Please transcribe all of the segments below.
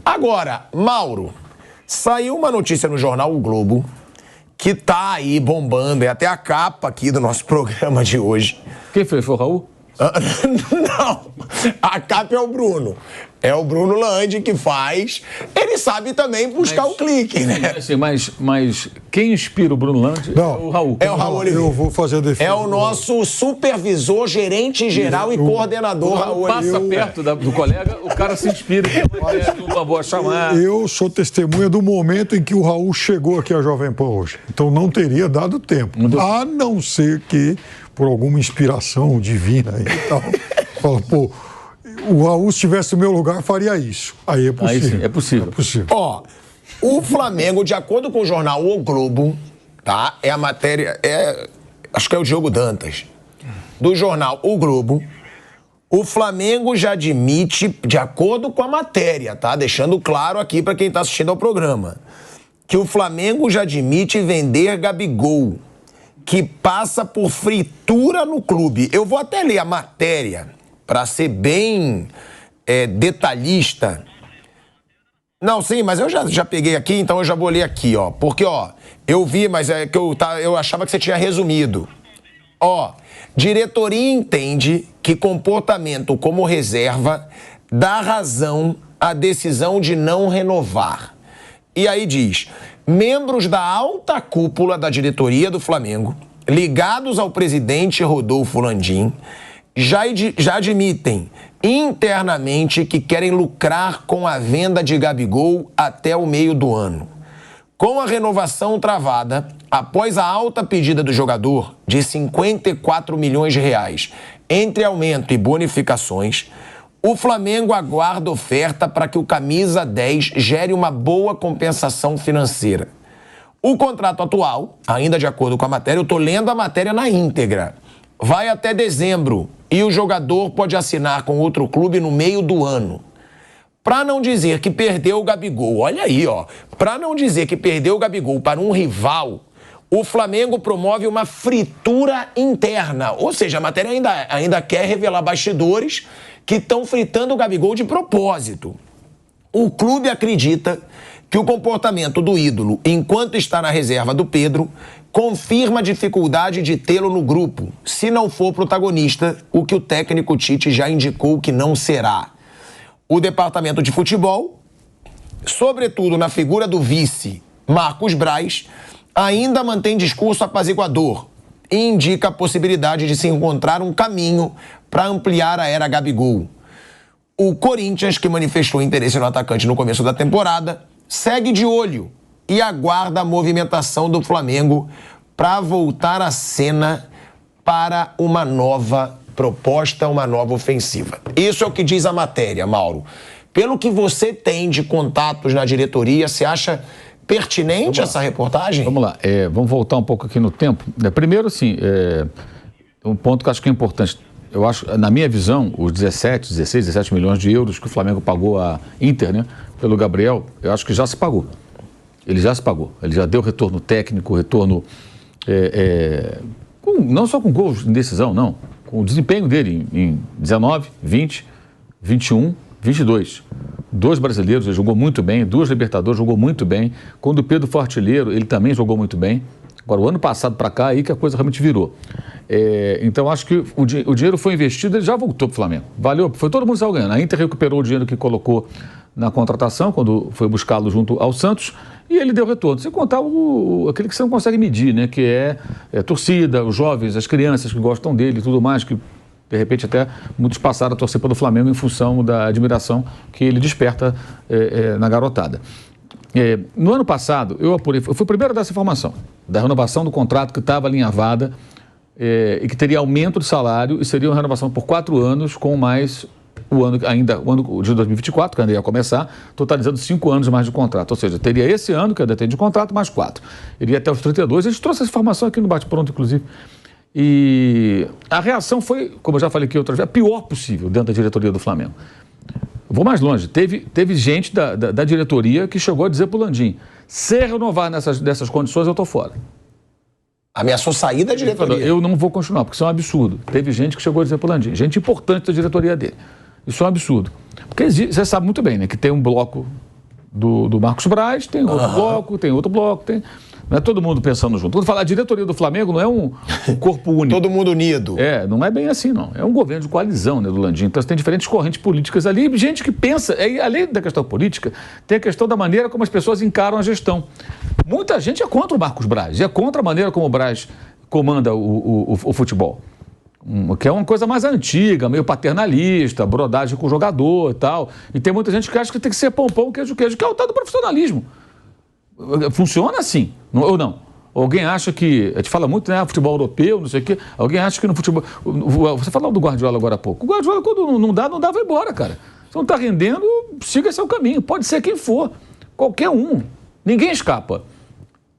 Agora, Mauro, saiu uma notícia no jornal O Globo que tá aí bombando, é até a capa aqui do nosso programa de hoje. Quem fez? Foi o Raul? Não, a capa é o Bruno. É o Bruno Landi que faz. Ele sabe também buscar o clique, né? Assim, mas quem inspira o Bruno Landi é o Raul. É o Raul Oliveira. Eu vou fazer a defesa. É o nosso supervisor, gerente geral e coordenador, Raul Oliveira. Passa perto do colega, o cara se inspira. Uma boa chamada. Eu sou testemunha do momento em que o Raul chegou aqui à Jovem Pan hoje. Então não teria dado tempo. A não ser que, por alguma inspiração divina e tal, fala, pô, o Raul, se estivesse no meu lugar, faria isso. Aí é possível. Aí sim, é possível. É possível. Ó, o Flamengo, de acordo com o jornal O Globo, tá? É a matéria, acho que é o Diogo Dantas, do jornal O Globo, o Flamengo já admite, de acordo com a matéria, tá? Deixando claro aqui para quem tá assistindo ao programa, que o Flamengo já admite vender Gabigol, que passa por fritura no clube. Eu vou até ler a matéria para ser bem detalhista. Não, sim, mas eu já peguei aqui, então eu já vou ler aqui, ó. Porque, ó, eu vi, mas é que eu achava que você tinha resumido. Ó, diretoria entende que comportamento como reserva dá razão à decisão de não renovar. E aí diz, membros da alta cúpula da diretoria do Flamengo, ligados ao presidente Rodolfo Landim, já admitem internamente que querem lucrar com a venda de Gabigol até o meio do ano. Com a renovação travada, após a alta pedida do jogador de 54 milhões de reais, entre aumento e bonificações, o Flamengo aguarda oferta para que o camisa 10 gere uma boa compensação financeira. O contrato atual, ainda de acordo com a matéria, eu estou lendo a matéria na íntegra, vai até dezembro e o jogador pode assinar com outro clube no meio do ano. Para não dizer que perdeu o Gabigol, olha aí, ó. Para não dizer que perdeu o Gabigol para um rival, o Flamengo promove uma fritura interna. Ou seja, a matéria ainda quer revelar bastidores que estão fritando o Gabigol de propósito. O clube acredita que o comportamento do ídolo, enquanto está na reserva do Pedro, confirma a dificuldade de tê-lo no grupo, se não for protagonista, o que o técnico Tite já indicou que não será. O departamento de futebol, sobretudo na figura do vice Marcos Braz, ainda mantém discurso apaziguador e indica a possibilidade de se encontrar um caminho para ampliar a era Gabigol. O Corinthians, que manifestou interesse no atacante no começo da temporada, segue de olho e aguarda a movimentação do Flamengo para voltar à cena para uma nova proposta, uma nova ofensiva. Isso é o que diz a matéria, Mauro. Pelo que você tem de contatos na diretoria, você acha pertinente essa reportagem? Vamos lá, vamos voltar um pouco aqui no tempo. Primeiro, assim, um ponto que eu acho que é importante. Eu acho, na minha visão, os 17 milhões de euros que o Flamengo pagou à Inter, né, pelo Gabriel, eu acho que já se pagou. Ele já se pagou. Ele já deu retorno técnico, retorno não só com gols de decisão, não. Com o desempenho dele em 19, 20, 21, 22. 2 brasileiros, ele jogou muito bem. 2 Libertadores, jogou muito bem. Quando o Pedro foi artilheiro, ele também jogou muito bem. Agora, o ano passado para cá, aí que a coisa realmente virou. Então, acho que o dinheiro foi investido, ele já voltou para o Flamengo. Valeu, foi todo mundo saiu ganhando. A Inter recuperou o dinheiro que colocou na contratação, quando foi buscá-lo junto ao Santos, e ele deu retorno. Sem contar aquele que você não consegue medir, né? Que é a torcida, os jovens, as crianças que gostam dele e tudo mais, que de repente até muitos passaram a torcer pelo Flamengo em função da admiração que ele desperta na garotada. No ano passado, eu fui o primeiro a dar essa informação, da renovação do contrato que estava alinhavada e que teria aumento de salário e seria uma renovação por 4 anos com mais o ano de 2024, que ainda ia começar, totalizando 5 anos mais de contrato. Ou seja, teria esse ano, que ainda tem de contrato, mais 4. Iria até os 32. A gente trouxe essa informação aqui no Bate-Pronto, inclusive. E a reação foi, como eu já falei aqui outras vezes, a pior possível dentro da diretoria do Flamengo. Vou mais longe. Teve gente da diretoria que chegou a dizer para o Landim, se renovar nessas condições, eu estou fora. Ameaçou sair da diretoria. Eu não vou continuar, porque isso é um absurdo. Teve gente que chegou a dizer para o Landim, gente importante da diretoria dele. Isso é um absurdo. Porque você sabe muito bem, né, que tem um bloco do Marcos Braz, tem outro bloco, tem outro bloco, tem... Não é todo mundo pensando junto. Quando falar diretoria do Flamengo, não é um corpo único. Todo mundo unido. Não é bem assim, não. É um governo de coalizão, né, do Landim. Então, você tem diferentes correntes políticas ali, e gente que pensa, além da questão política, tem a questão da maneira como as pessoas encaram a gestão. Muita gente é contra o Marcos Braz, é contra a maneira como o Braz comanda o futebol. Que é uma coisa mais antiga, meio paternalista, brodagem com o jogador e tal. E tem muita gente que acha que tem que ser pão, queijo, que é o tal do profissionalismo. Funciona assim, ou não? Alguém acha que... A gente fala muito, né? Futebol europeu, não sei o quê. Alguém acha que no futebol... Você falou do Guardiola agora há pouco. O Guardiola, quando não dá, vai embora, cara. Se não está rendendo, siga seu caminho. Pode ser quem for. Qualquer um. Ninguém escapa.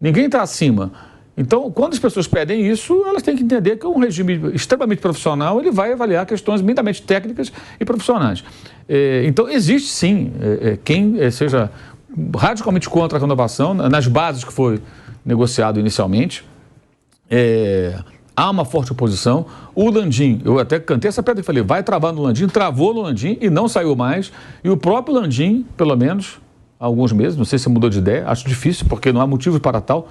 Ninguém está acima. Então, quando as pessoas pedem isso, elas têm que entender que um regime extremamente profissional, ele vai avaliar questões minimamente técnicas e profissionais. Então, existe sim quem seja radicalmente contra a renovação, nas bases que foi negociado inicialmente. Há uma forte oposição. O Landim, eu até cantei essa pedra e falei, vai travar no Landim, travou no Landim e não saiu mais. E o próprio Landim, pelo menos há alguns meses, não sei se mudou de ideia, acho difícil, porque não há motivo para tal,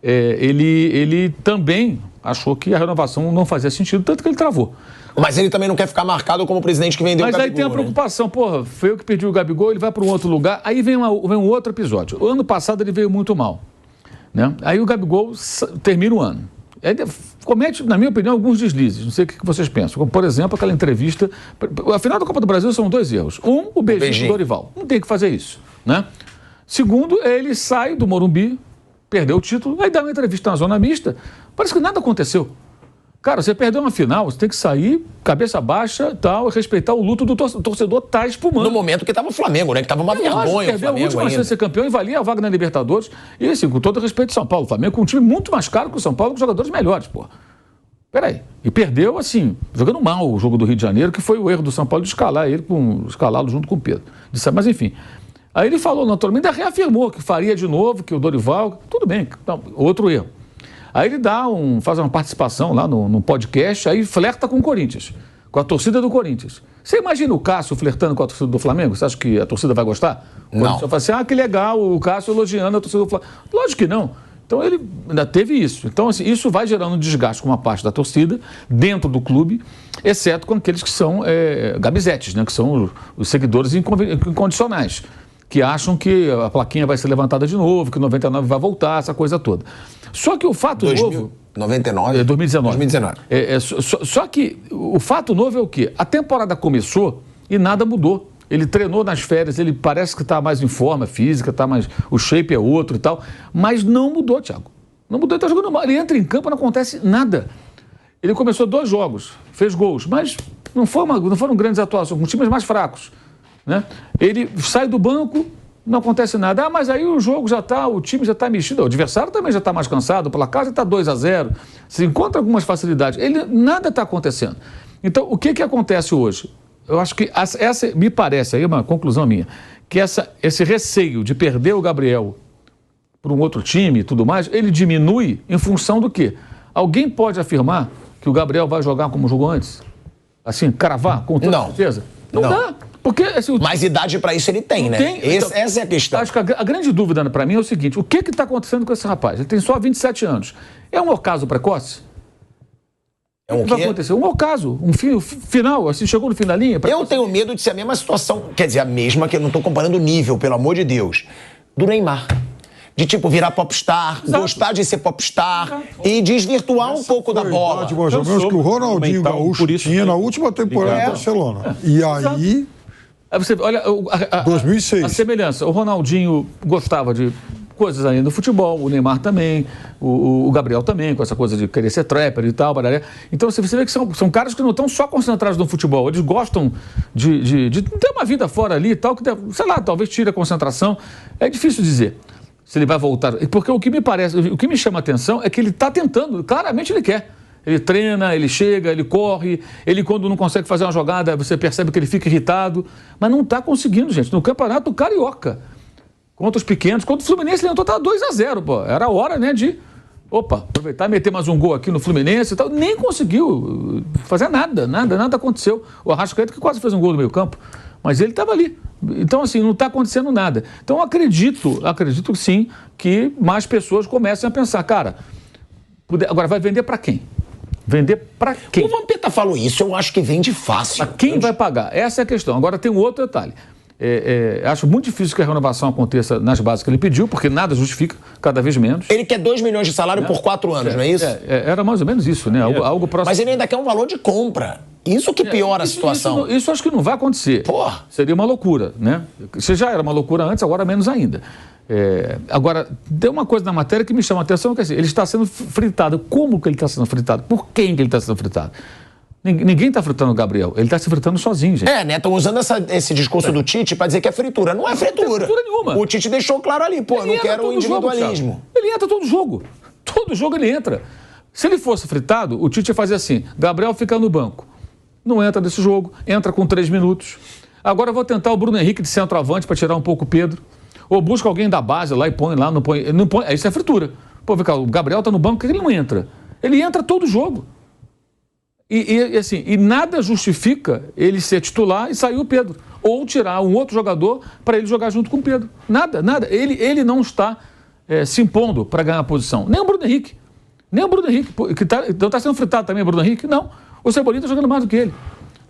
ele também achou que a renovação não fazia sentido, tanto que ele travou. Mas ele também não quer ficar marcado como o presidente que vendeu o Gabigol. Mas aí tem a preocupação, porra, foi eu que pedi o Gabigol, ele vai para um outro lugar. Aí vem um outro episódio. O ano passado ele veio muito mal, né? Aí o Gabigol termina o ano. Ele comete, na minha opinião, alguns deslizes. Não sei o que vocês pensam. Como, por exemplo, aquela entrevista... A final da Copa do Brasil são 2 erros. O beijinho do Dorival. Não tem que fazer isso, né? Segundo, ele sai do Morumbi, perdeu o título, aí dá uma entrevista na zona mista. Parece que nada aconteceu. Cara, você perdeu uma final, você tem que sair, cabeça baixa e tal, e respeitar o luto do torcedor. O torcedor tá espumando. No momento que tava o Flamengo, né? Que tava uma vergonha o Flamengo perdeu a última chance de ser campeão e valia a vaga na Libertadores. E assim, com todo respeito ao São Paulo, o Flamengo com um time muito mais caro que o São Paulo, com jogadores melhores, pô. Peraí. E perdeu, assim, jogando mal o jogo do Rio de Janeiro, que foi o erro do São Paulo de escalá-lo junto com o Pedro. Mas enfim. Aí ele falou, naturalmente, ainda reafirmou que faria de novo, que o Dorival... Tudo bem, então, outro erro. Aí ele faz uma participação lá no podcast, aí flerta com o Corinthians, com a torcida do Corinthians. Você imagina o Cássio flertando com a torcida do Flamengo? Você acha que a torcida vai gostar? Não. Você fala assim, que legal, o Cássio elogiando a torcida do Flamengo. Lógico que não. Então ele ainda teve isso. Então assim, isso vai gerando um desgaste com uma parte da torcida dentro do clube, exceto com aqueles que são gabizetes, né? Que são os seguidores incondicionais, que acham que a plaquinha vai ser levantada de novo, que o 99 vai voltar, essa coisa toda. Só que o fato novo... 99? 2019. 2019. Só que o fato novo é o quê? A temporada começou e nada mudou. Ele treinou nas férias, ele parece que está mais em forma física, o shape é outro e tal, mas não mudou, Thiago. Não mudou, ele está jogando mal. Ele entra em campo, não acontece nada. Ele começou 2 jogos, fez gols, mas não foram grandes atuações, com times mais fracos, né? Ele sai do banco, não acontece nada. Mas aí o jogo o time já está mexido, o adversário também já está mais cansado, o placar já está 2-0, se encontra algumas facilidades. Nada está acontecendo. Então, o que acontece hoje? Eu acho que me parece, aí é uma conclusão minha, que esse receio de perder o Gabriel para um outro time e tudo mais, ele diminui em função do quê? Alguém pode afirmar que o Gabriel vai jogar como jogou antes? Assim, cravar, com toda certeza? Não dá. Porque, assim, mas idade para isso ele tem, né? Essa é a questão. Acho que a grande dúvida para mim é o seguinte, o que está acontecendo com esse rapaz? Ele tem só 27 anos. É um ocaso precoce? É um o que vai acontecer? Um ocaso, final, assim, chegou no fim da linha. Eu tenho medo de ser a mesma situação, quer dizer, a mesma, que eu não estou comparando o nível, pelo amor de Deus, do Neymar. De virar popstar, gostar de ser popstar e desvirtuar um pouco da bola. Mais ou menos que o Ronaldinho Gaúcho tinha na última temporada do Barcelona. E aí... Você olha 2006. A semelhança. O Ronaldinho gostava de coisas ainda do futebol, o Neymar também, o Gabriel também, com essa coisa de querer ser trapper e tal. Bararé. Então você vê que são caras que não estão só concentrados no futebol, eles gostam de ter uma vida fora ali e tal, que, sei lá, talvez tire a concentração. É difícil dizer se ele vai voltar. Porque o que me chama a atenção é que ele está tentando, claramente ele quer. Ele treina, ele chega, ele corre, ele quando não consegue fazer uma jogada, você percebe que ele fica irritado, mas não está conseguindo, gente. No Campeonato Carioca, contra os pequenos, contra o Fluminense, ele entrou, estava 2-0, pô. Era a hora, né, de aproveitar e meter mais um gol aqui no Fluminense e tal. Nem conseguiu fazer nada aconteceu. O Arrascaeta que quase fez um gol no meio campo, mas ele estava ali, Então, assim, não está acontecendo nada. Então, eu acredito sim que mais pessoas comecem a pensar, cara, agora vai vender para quem? Vender para quem? O Vampeta falou isso, eu acho que vende fácil. Pra quem vai pagar? Essa é a questão. Agora tem um outro detalhe. Acho muito difícil que a renovação aconteça nas bases que ele pediu, porque nada justifica, cada vez menos. Ele quer 2 milhões de salário por 4 anos, não é isso? Era mais ou menos isso, né? Algo próximo. Mas ele ainda quer um valor de compra. Isso que piora a situação. Isso acho que não vai acontecer. Porra. Seria uma loucura, né? Se já era uma loucura antes, agora menos ainda. Agora, tem uma coisa na matéria que me chama a atenção, que é assim, ele está sendo fritado. Como que ele está sendo fritado? Por quem que ele está sendo fritado? Ninguém está fritando o Gabriel, ele está se fritando sozinho, gente. Né? Estão usando esse discurso do Tite para dizer que é fritura. Não é fritura. Não é fritura nenhuma. O Tite deixou claro ali, eu não quero o individualismo. Ele entra todo jogo. Todo jogo ele entra. Se ele fosse fritado, o Tite ia fazer assim, Gabriel fica no banco. Não entra nesse jogo, entra com 3 minutos. Agora eu vou tentar o Bruno Henrique de centroavante para tirar um pouco o Pedro. Ou busca alguém da base lá e põe lá, não põe. Isso é fritura. Pô, vem cá, o Gabriel está no banco, por que ele não entra? Ele entra todo jogo. E nada justifica ele ser titular e sair o Pedro. Ou tirar um outro jogador para ele jogar junto com o Pedro. Nada. Ele não está se impondo para ganhar a posição. Nem o Bruno Henrique. Então está sendo fritado também o Bruno Henrique? Não. O Cebolinha está jogando mais do que ele.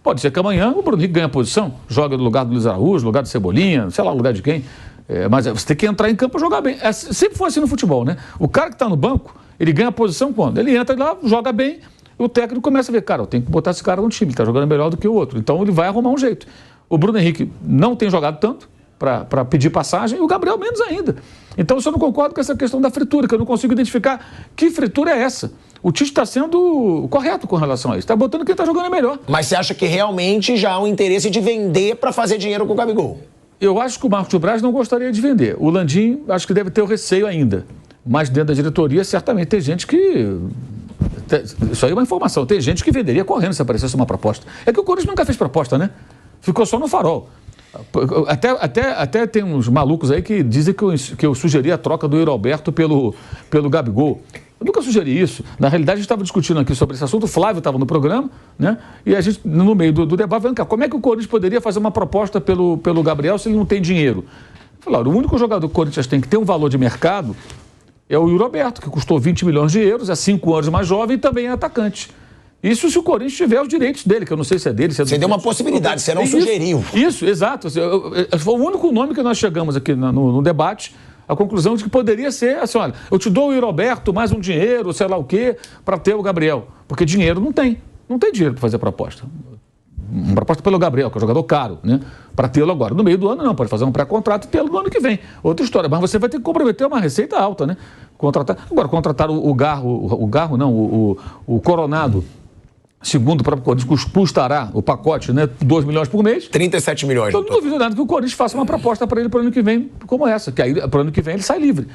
Pode ser que amanhã o Bruno Henrique ganhe a posição, joga no lugar do Luiz Araújo, no lugar do Cebolinha, sei lá, no lugar de quem. Mas você tem que entrar em campo para jogar bem. Sempre foi assim no futebol, né? O cara que está no banco, ele ganha a posição quando? Ele entra lá, joga bem, o técnico começa a ver, cara, eu tenho que botar esse cara no time, ele está jogando melhor do que o outro. Então ele vai arrumar um jeito. O Bruno Henrique não tem jogado tanto para pedir passagem, e o Gabriel menos ainda. Então eu só não concordo com essa questão da fritura, que eu não consigo identificar que fritura é essa. O Tite está sendo correto com relação a isso. Está botando quem está jogando melhor. Mas você acha que realmente já há um interesse de vender para fazer dinheiro com o Gabigol? Eu acho que o Marcos Braz não gostaria de vender. O Landim, acho que deve ter o receio ainda. Mas dentro da diretoria, certamente tem gente que... Isso aí é uma informação. Tem gente que venderia correndo se aparecesse uma proposta. É que o Corinthians nunca fez proposta, né? Ficou só no farol. Até tem uns malucos aí que dizem que eu sugeri a troca do Alberto pelo Gabigol. Eu nunca sugeri isso. Na realidade, a gente estava discutindo aqui sobre esse assunto, o Flávio estava no programa, né? E a gente, no meio do debate, vendo cá, como é que o Corinthians poderia fazer uma proposta pelo Gabriel se ele não tem dinheiro? Falaram, o único jogador que o Corinthians tem que ter um valor de mercado é o Alberto, que custou 20 milhões de euros, é 5 anos mais jovem e também é atacante. Isso se o Corinthians tiver os direitos dele, que eu não sei se é dele, se é do... Você deu uma possibilidade, você não sugeriu. Isso, exato. Foi o único nome que nós chegamos aqui no debate, a conclusão de que poderia ser assim, olha, eu te dou o Roberto mais um dinheiro, sei lá o quê, para ter o Gabriel. Porque dinheiro não tem. Não tem dinheiro para fazer proposta. Uma proposta pelo Gabriel, que é um jogador caro, né? Para tê-lo agora. No meio do ano, não. Pode fazer um pré-contrato e tê-lo no ano que vem. Outra história. Mas você vai ter que comprometer uma receita alta, né? Agora, contratar o Coronado, segundo o próprio Corinthians, custará o pacote, né? 2 milhões por mês. 37 milhões. Então, não duvido nada que o Corinthians faça uma proposta para ele para o ano que vem, como essa. Que aí, para o ano que vem, ele sai livre.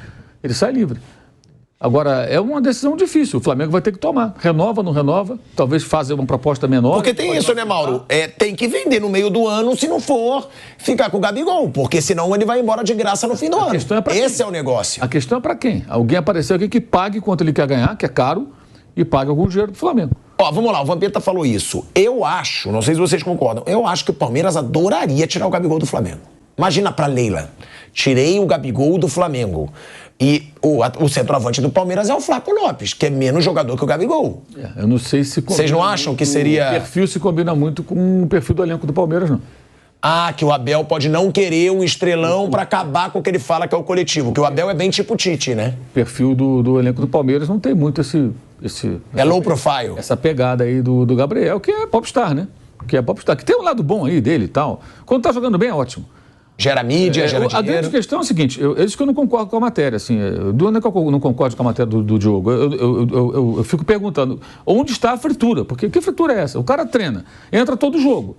Agora, é uma decisão difícil. O Flamengo vai ter que tomar. Renova, não renova? Talvez fazer uma proposta menor. Porque tem isso, né, Mauro? Tem que vender no meio do ano se não for ficar com o Gabigol. Porque senão ele vai embora de graça no fim do ano. Esse é o negócio. A questão é para quem? Alguém apareceu aqui que pague quanto ele quer ganhar, que é caro, e pague algum dinheiro pro Flamengo. Vamos lá, o Vampeta falou isso. Eu acho, não sei se vocês concordam, eu acho que o Palmeiras adoraria tirar o Gabigol do Flamengo. Imagina pra Leila. Tirei o Gabigol do Flamengo. E o centroavante do Palmeiras é o Flaco Lopes, que é menos jogador que o Gabigol. Eu não sei se... Vocês não acham que seria... O perfil se combina muito com o perfil do elenco do Palmeiras, não. Que o Abel pode não querer um estrelão pra acabar com o que ele fala que é o coletivo. Que o Abel é bem tipo Tite, né? O perfil do elenco do Palmeiras não tem muito é low profile. Essa pegada aí do Gabriel, que é popstar, né? Que tem um lado bom aí dele e tal. Quando tá jogando bem, é ótimo. Gera mídia, gera dinheiro. A grande questão é o seguinte, é isso que eu não concordo com a matéria, assim, não é que eu não concordo com a matéria do Diogo, eu fico perguntando, onde está a fritura? Porque que fritura é essa? O cara treina, entra todo jogo,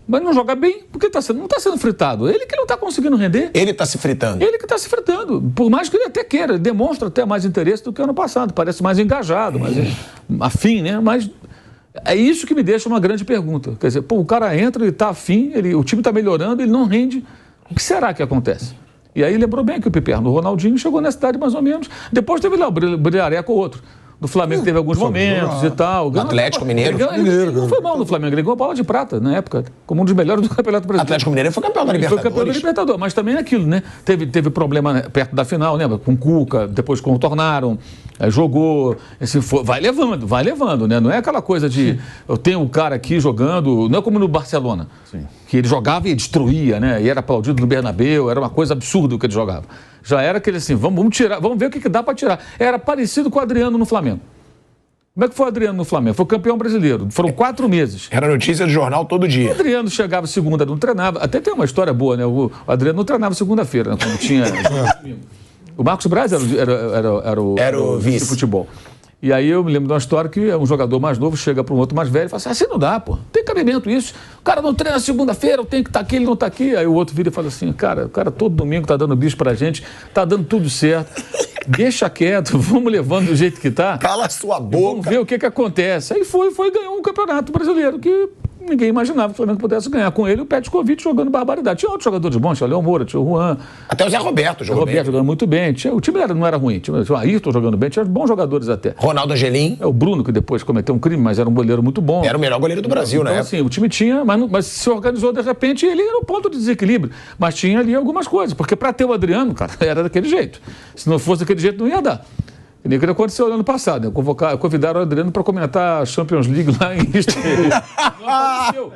mas não joga bem, porque não está sendo fritado. Ele que não está conseguindo render. Ele está se fritando. Ele que está se fritando, por mais que ele até queira, ele demonstra até mais interesse do que ano passado, parece mais engajado, mais afim, né, mas... É isso que me deixa uma grande pergunta. Quer dizer, o cara entra, ele está afim, o time está melhorando, ele não rende. O que será que acontece? E aí lembrou bem que o Piperno, o Ronaldinho, chegou na cidade mais ou menos. Depois teve lá o Brilharé com o outro. No Flamengo teve alguns momentos e tal. No Atlético Mineiro. Ele não foi mal no Flamengo, ele ganhou a bola de prata na época, como um dos melhores do Campeonato Brasileiro. Atlético Mineiro foi campeão da Libertadores. Foi campeão da Libertadores, mas também é aquilo, né? Teve problema, né, perto da final, lembra? Com o Cuca, depois contornaram, jogou, assim, vai levando, né? Não é aquela coisa de eu tenho um cara aqui jogando, não é como no Barcelona, que ele jogava e destruía, né? E era aplaudido no Bernabéu, era uma coisa absurda o que ele jogava. Já era aquele assim, vamos tirar, vamos ver o que dá para tirar. Era parecido com o Adriano no Flamengo. Como é que foi o Adriano no Flamengo? Foi campeão brasileiro. Foram 4 meses. Era notícia do jornal todo dia. O Adriano chegava segunda, não treinava. Até tem uma história boa, né? O Adriano não treinava segunda-feira, né? Quando tinha... O Marcos Braz era o vice de futebol. E aí eu me lembro de uma história que um jogador mais novo chega para um outro mais velho e fala assim, não dá, pô. Tem cabimento isso. O cara não treina segunda-feira, eu tenho que estar aqui, ele não está aqui. Aí o outro vira e fala assim, cara, o cara todo domingo tá dando bicho pra gente, tá dando tudo certo. Deixa quieto, vamos levando do jeito que tá. Cala a sua boca. Vamos ver o que acontece. Aí foi e ganhou um campeonato brasileiro que ninguém imaginava que o Flamengo pudesse ganhar. Com ele, o Petkovic jogando barbaridade. Tinha outros jogadores bons, tinha o Léo Moura, tinha o Juan. Até o Zé Roberto jogou bem. Jogando muito bem. O time não era ruim. Tinha o Ayrton jogando bem, tinha bons jogadores até. Ronaldo Angelim. O Bruno, que depois cometeu um crime, mas era um goleiro muito bom. Era o melhor goleiro do Brasil, então, né? Assim, o time tinha, mas se organizou de repente e ele era o ponto de desequilíbrio. Mas tinha ali algumas coisas, porque para ter o Adriano, cara, era daquele jeito. Se não fosse daquele jeito, não ia dar. E nem que aconteceu no ano passado, né? Convidaram o Adriano para comentar a Champions League lá em Istria. Não aconteceu.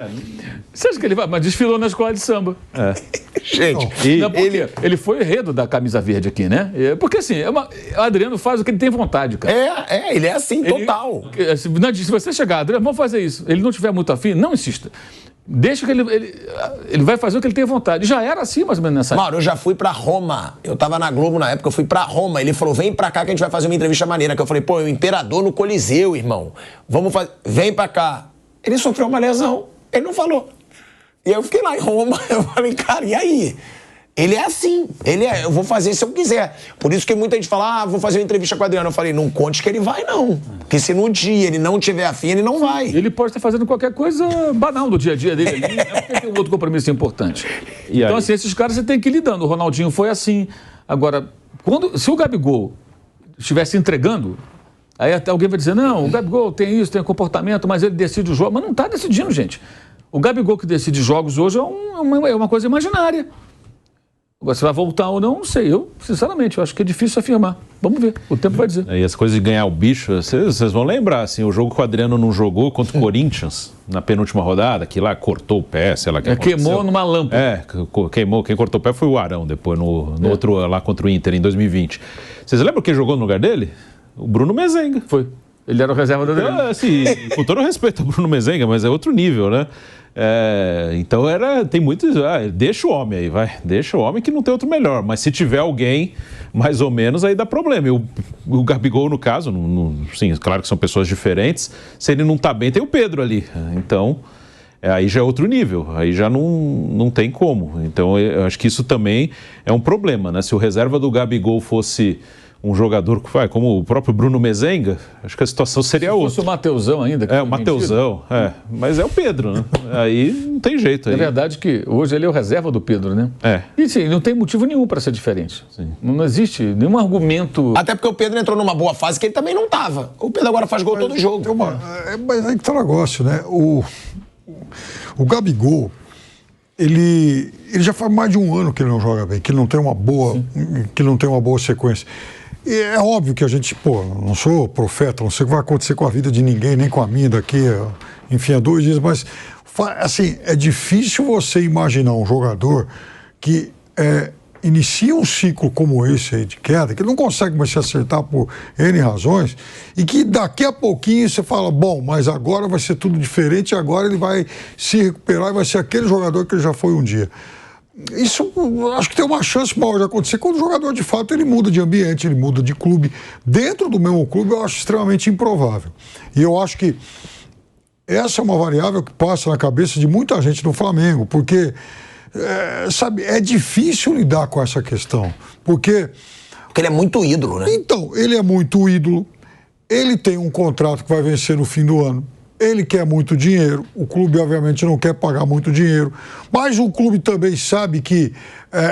Você acha que ele vai? Mas desfilou na escola de samba. Gente, ele foi enredo da camisa verde aqui, né? Porque assim, o Adriano faz o que ele tem vontade, cara. Ele é assim, total. Se você chegar, Adriano, vamos fazer isso. Ele não tiver muito afim, não insista. Deixa que ele vai fazer o que ele tem vontade. Já era assim, mais ou menos, nessa... Mauro, eu já fui pra Roma. Eu tava na Globo na época, eu fui pra Roma. Ele falou, vem pra cá que a gente vai fazer uma entrevista maneira. Que eu falei, pô, o imperador no Coliseu, irmão. Vamos fazer... Vem pra cá. Ele sofreu uma lesão. Ele não falou. E eu fiquei lá em Roma. Eu falei, cara, e aí? Ele é assim. Eu vou fazer se eu quiser. Por isso que muita gente fala, vou fazer uma entrevista com o Adriano. Eu falei, não conte que ele vai, não. Porque se no dia ele não tiver afim, ele não vai. Ele pode estar fazendo qualquer coisa banal do dia a dia dele ali. Não é porque tem um outro compromisso importante. Então, assim, esses caras você tem que ir lidando. O Ronaldinho foi assim. Agora, se o Gabigol estivesse entregando, aí até alguém vai dizer, não, o Gabigol tem isso, tem comportamento, mas ele decide o jogo. Mas não está decidindo, gente. O Gabigol que decide jogos hoje é uma coisa imaginária. Agora, se vai voltar ou não sei. Eu, sinceramente, eu acho que é difícil afirmar. Vamos ver, o tempo vai dizer. E as coisas de ganhar o bicho, vocês vão lembrar, assim, o jogo que o Adriano não jogou contra o Corinthians, na penúltima rodada, que lá cortou o pé, sei lá o que aconteceu. Queimou numa lâmpada. Queimou. Quem cortou o pé foi o Arão, depois no outro lá contra o Inter, em 2020. Vocês lembram quem jogou no lugar dele? O Bruno Mezenga. Foi. Ele era o reserva do Adriano. Assim, com todo respeito ao Bruno Mezenga, mas é outro nível, né? Então tem muitos. Deixa o homem aí, vai. Deixa o homem que não tem outro melhor. Mas se tiver alguém, mais ou menos, aí dá problema. O Gabigol, no caso, sim, claro que são pessoas diferentes. Se ele não tá bem, tem o Pedro ali. Então, aí já é outro nível. Aí já não tem como. Então, eu acho que isso também é um problema, né? Se o reserva do Gabigol fosse um jogador como o próprio Bruno Mezenga, acho que a situação seria outra. Se fosse o Mateusão ainda. O Mateusão, mas é o Pedro, né? Aí não tem jeito. É verdade que hoje ele é o reserva do Pedro, né? E sim, não tem motivo nenhum para ser diferente. Sim. Não existe nenhum argumento... Até porque o Pedro entrou numa boa fase que ele também não estava. O Pedro agora faz gol todo jogo. Mas aí que tá o negócio, né? O Gabigol, ele já faz mais de um ano que ele não joga bem, que ele não tem uma boa sequência. E é óbvio que a gente, não sou profeta, não sei o que vai acontecer com a vida de ninguém, nem com a minha daqui, enfim, há 2 dias, mas, assim, é difícil você imaginar um jogador que inicia um ciclo como esse aí de queda, que não consegue mais se acertar por N razões, e que daqui a pouquinho você fala, bom, mas agora vai ser tudo diferente, agora ele vai se recuperar e vai ser aquele jogador que ele já foi um dia. Isso acho que tem uma chance maior de acontecer quando o jogador de fato ele muda de ambiente, ele muda de clube. Dentro do mesmo clube eu acho extremamente improvável. E eu acho que essa é uma variável que passa na cabeça de muita gente no Flamengo, porque é difícil lidar com essa questão. Porque ele é muito ídolo, né? Então, ele é muito ídolo, ele tem um contrato que vai vencer no fim do ano. Ele quer muito dinheiro, o clube obviamente não quer pagar muito dinheiro, mas o clube também sabe que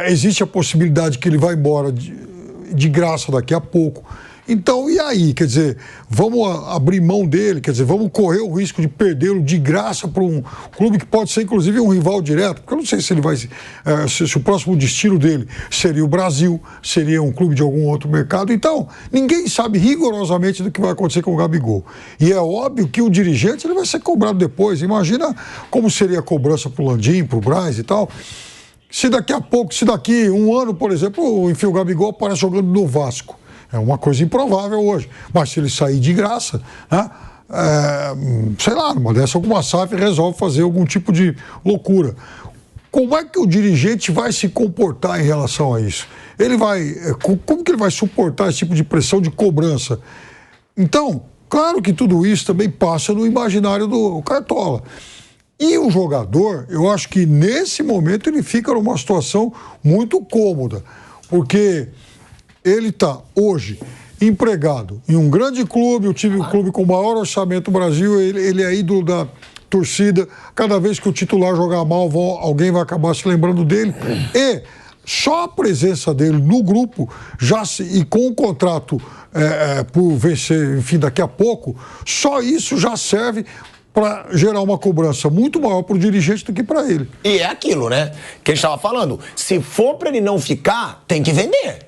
existe a possibilidade que ele vai embora de graça daqui a pouco. Então, e aí? Quer dizer, vamos abrir mão dele, quer dizer, vamos correr o risco de perdê-lo de graça para um clube que pode ser, inclusive, um rival direto, porque eu não sei se ele vai. Se o próximo destino dele seria o Brasil, seria um clube de algum outro mercado. Então, ninguém sabe rigorosamente do que vai acontecer com o Gabigol. E é óbvio que o dirigente ele vai ser cobrado depois. Imagina como seria a cobrança para o Landim, para o Braz e tal. Se daqui um ano, por exemplo, enfim, o Gabigol aparece jogando no Vasco. É uma coisa improvável hoje. Mas se ele sair de graça, né, sei lá, numa dessa, alguma SAF resolve fazer algum tipo de loucura. Como é que o dirigente vai se comportar em relação a isso? Como que ele vai suportar esse tipo de pressão de cobrança? Então, claro que tudo isso também passa no imaginário do Cartola. E o jogador, eu acho que nesse momento ele fica numa situação muito cômoda, porque ele está hoje empregado em um grande clube, o clube com o maior orçamento do Brasil, ele é ídolo da torcida, cada vez que o titular jogar mal, alguém vai acabar se lembrando dele, e só a presença dele no grupo, e com o contrato por vencer, enfim, daqui a pouco, só isso já serve para gerar uma cobrança muito maior para o dirigente do que para ele. E é aquilo, né? Que a gente estava falando. Se for para ele não ficar, tem que vender.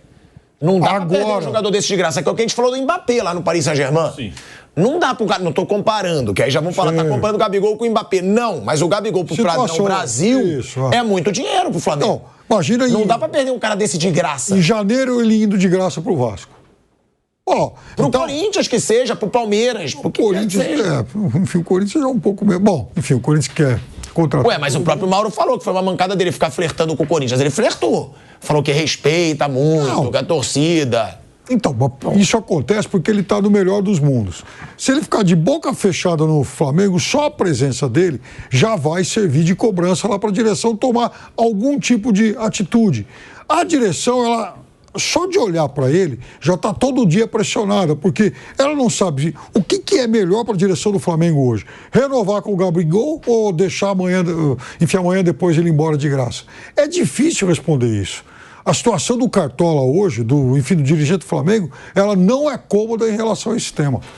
Não dá pra perder um jogador desse de graça. Que é o que a gente falou do Mbappé lá no Paris Saint-Germain. Sim. Não dá pro cara. Não tô comparando, que aí já vão falar, tá comparando o Gabigol com o Mbappé. Não, mas o Gabigol pro Brasil é muito dinheiro pro Flamengo. Não, imagina não dá pra perder um cara desse de graça. Em janeiro ele indo de graça pro Vasco. Pro Corinthians que seja, pro Palmeiras. O Corinthians, enfim, o Corinthians é um pouco mesmo. Bom, enfim, o Corinthians quer contratar. Ué, mas o próprio Mauro falou que foi uma mancada dele ficar flertando com o Corinthians. Ele flertou. Falou que respeita muito, que a torcida. Então, isso acontece porque ele está no melhor dos mundos. Se ele ficar de boca fechada no Flamengo, só a presença dele já vai servir de cobrança lá para a direção tomar algum tipo de atitude. A direção, ela, só de olhar para ele, já está todo dia pressionada, porque ela não sabe o que é melhor para a direção do Flamengo hoje. Renovar com o Gabigol ou deixar amanhã depois ele ir embora de graça? É difícil responder isso. A situação do Cartola hoje, do dirigente do Flamengo, ela não é cômoda em relação a esse tema.